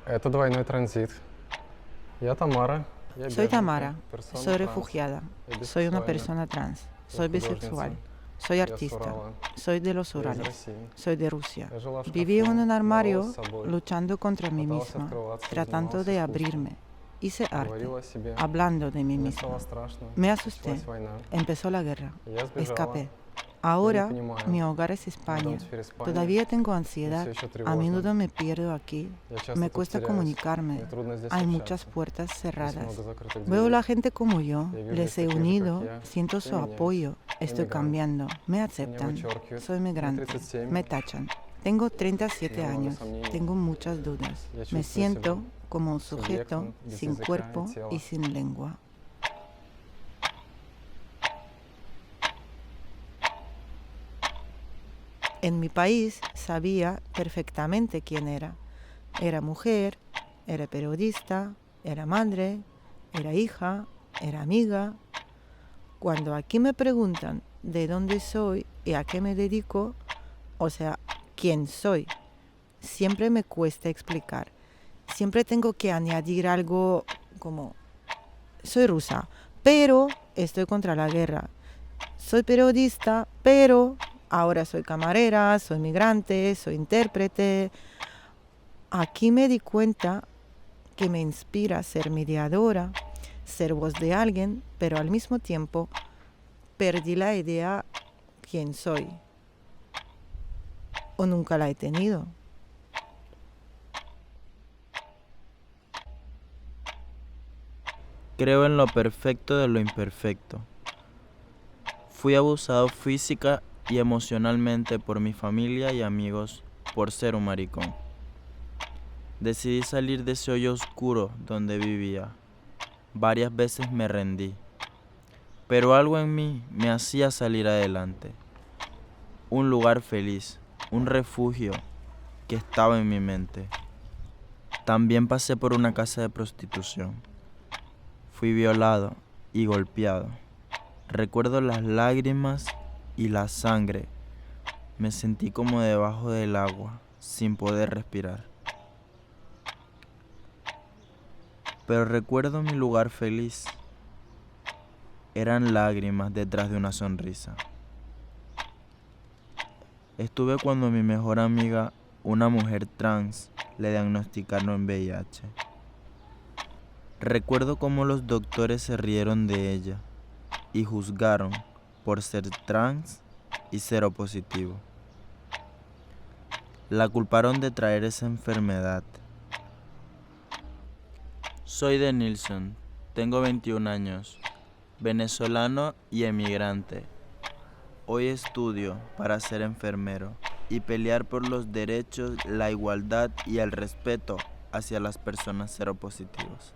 Это двойной транзит. Я Тамара. Я Soy беженка, Tamara, persona soy trans. refugiada, Я soy una бисексуальна. persona trans, Я soy художница. bisexual, soy Я с artista, Урала. soy de los Я из Urales, России. soy de Rusia. Я жила в Viví en шкафу, un боролась armario с собой. luchando contra mí Пыталась misma, открываться, tratando занималась de искусством. abrirme. Hice arte, Говорила о себе. hablando de mí Мне misma. стало страшно. Me asusté, Началась война. empezó la guerra, Я сбежала. escapé. Я не Ahora понимаю. mi hogar es Мой España. дом теперь Испания. Todavía tengo Мне ansiedad, все еще a тревожно. menudo me pierdo aquí, Я часто me тут cuesta теряюсь. comunicarme, Мне трудно здесь hay общаться. muchas puertas Здесь cerradas. много закрытых Veo дверей. la gente como yo, Я вижу les здесь he таких же, unido, как я. siento Я su меняюсь. apoyo, Я estoy мигрант. cambiando, me Меня aceptan, вычеркивают. soy Мне migrante, 37. me tachan. Tengo 37 Много años, сомнений. tengo muchas dudas, Я me чувствую siento себя como un sujeto субъектом без sin языка и cuerpo тела. y sin lengua. En mi país sabía perfectamente quién era. Era mujer, era periodista, era madre, era hija, era amiga. Cuando aquí me preguntan de dónde soy y a qué me dedico, o sea, quién soy, siempre me cuesta explicar. Siempre tengo que añadir algo como, soy rusa, pero estoy contra la guerra. Soy periodista, pero ahora soy camarera, soy migrante, soy intérprete. Aquí me di cuenta que me inspira ser mediadora, ser voz de alguien, pero al mismo tiempo perdí la idea quién soy. O nunca la he tenido. Creo en lo perfecto de lo imperfecto. Fui abusado física y emocionalmente por mi familia y amigos por ser un maricón. Decidí salir de ese hoyo oscuro donde vivía. Varias veces me rendí, pero algo en mí me hacía salir adelante. Un lugar feliz, un refugio que estaba en mi mente. También pasé por una casa de prostitución. Fui violado y golpeado. Recuerdo las lágrimas y la sangre. Me sentí como debajo del agua, sin poder respirar. Pero recuerdo mi lugar feliz. Eran lágrimas detrás de una sonrisa. Estuve cuando mi mejor amiga, una mujer trans, le diagnosticaron VIH. Recuerdo cómo los doctores se rieron de ella y juzgaron por ser trans y seropositivo. La culparon de traer esa enfermedad. Soy de Nilsson, tengo 21 años, venezolano y emigrante. Hoy estudio para ser enfermero y pelear por los derechos, la igualdad y el respeto hacia las personas seropositivas.